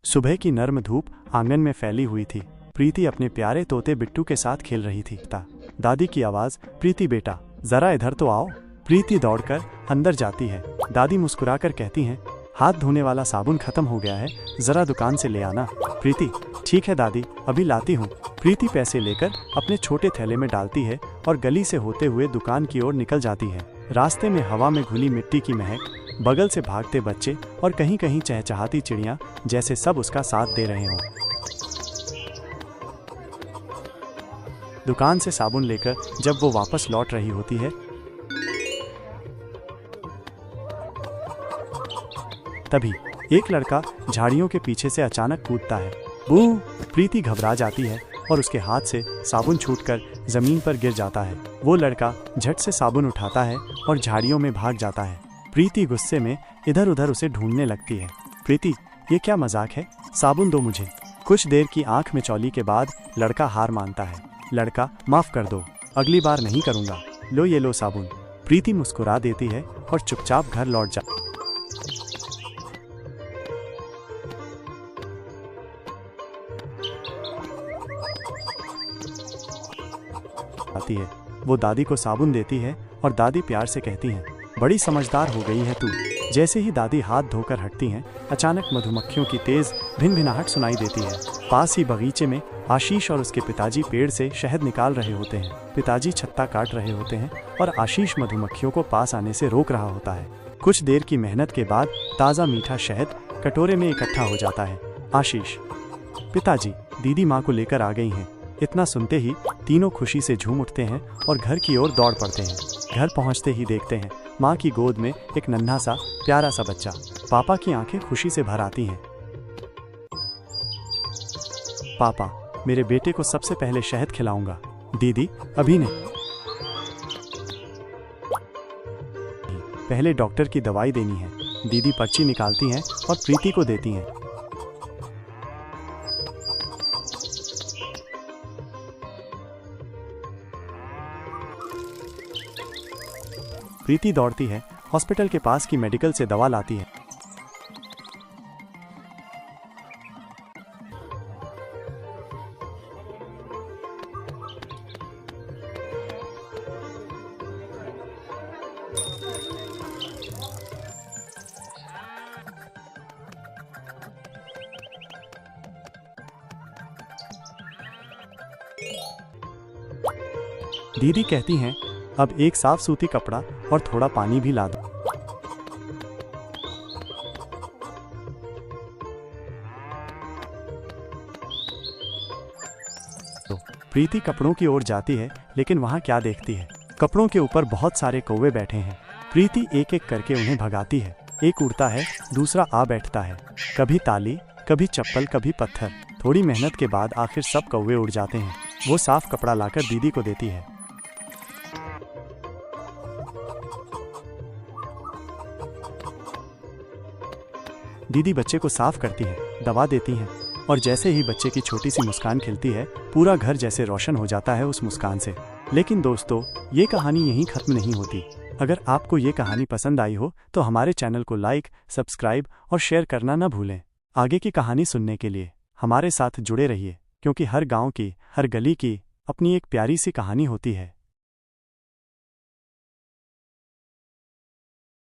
सुबह की नर्म धूप आंगन में फैली हुई थी। प्रीति अपने प्यारे तोते बिट्टू के साथ खेल रही थी। दादी की आवाज, प्रीति बेटा जरा इधर तो आओ। प्रीति दौड़कर अंदर जाती है। दादी मुस्कुराकर कहती हैं, हाथ धोने वाला साबुन खत्म हो गया है, जरा दुकान से ले आना। प्रीति, ठीक है दादी, अभी लाती हूँ। प्रीति पैसे लेकर अपने छोटे थैले में डालती है और गली से होते हुए दुकान की ओर निकल जाती है। रास्ते में हवा में घुली मिट्टी की महक, बगल से भागते बच्चे और कहीं कहीं चहचहाती चिड़ियां, जैसे सब उसका साथ दे रहे हों। दुकान से साबुन लेकर जब वो वापस लौट रही होती है, तभी एक लड़का झाड़ियों के पीछे से अचानक कूदता है। बू! प्रीति घबरा जाती है और उसके हाथ से साबुन छूटकर जमीन पर गिर जाता है। वो लड़का झट से साबुन उठाता है और झाड़ियों में भाग जाता है। प्रीति गुस्से में इधर उधर उसे ढूंढने लगती है। प्रीति, ये क्या मजाक है, साबुन दो मुझे। कुछ देर की आंख मिचौली के बाद लड़का हार मानता है। लड़का, माफ कर दो, अगली बार नहीं करूंगा, लो ये लो साबुन। प्रीति मुस्कुरा देती है और चुपचाप घर लौट जाती है। वो दादी को साबुन देती है और दादी प्यार से कहती हैं, बड़ी समझदार हो गई है तू। जैसे ही दादी हाथ धोकर हटती हैं, अचानक मधुमक्खियों की तेज भिनभिनाहट सुनाई देती है। पास ही बगीचे में आशीष और उसके पिताजी पेड़ से शहद निकाल रहे होते हैं। पिताजी छत्ता काट रहे होते हैं और आशीष मधुमक्खियों को पास आने से रोक रहा होता है। कुछ देर की मेहनत के बाद ताज़ा मीठा शहद कटोरे में इकट्ठा हो जाता है। आशीष, पिताजी, दीदी माँ को लेकर आ गई हैं। इतना सुनते ही तीनों खुशी से झूम उठते हैं और घर की ओर दौड़ पड़ते हैं। घर पहुंचते ही देखते हैं माँ की गोद में एक नन्हा सा प्यारा सा बच्चा। पापा की आंखें खुशी से भर आती हैं। पापा, मेरे बेटे को सबसे पहले शहद खिलाऊंगा। दीदी, अभी नहीं, पहले डॉक्टर की दवाई देनी है। दीदी पर्ची निकालती हैं और प्रीति को देती हैं। प्रीति दौड़ती है, हॉस्पिटल के पास की मेडिकल से दवा लाती है। दीदी कहती हैं, अब एक साफ सूती कपड़ा और थोड़ा पानी भी ला दो। प्रीति कपड़ों की ओर जाती है, लेकिन वहां क्या देखती है, कपड़ों के ऊपर बहुत सारे कौवे बैठे हैं। प्रीति एक एक करके उन्हें भगाती है। एक उड़ता है, दूसरा आ बैठता है, कभी ताली, कभी चप्पल, कभी पत्थर। थोड़ी मेहनत के बाद आखिर सब कौवे उड़ जाते हैं। वो साफ कपड़ा लाकर दीदी को देती है। दीदी बच्चे को साफ करती है, दवा देती हैं और जैसे ही बच्चे की छोटी सी मुस्कान खिलती है, पूरा घर जैसे रोशन हो जाता है उस मुस्कान से। लेकिन दोस्तों, ये कहानी यहीं खत्म नहीं होती। अगर आपको ये कहानी पसंद आई हो तो हमारे चैनल को लाइक, सब्सक्राइब और शेयर करना न भूलें। आगे की कहानी सुनने के लिए हमारे साथ जुड़े रहिए, क्योंकि हर गांव की, हर गली की अपनी एक प्यारी सी कहानी होती है।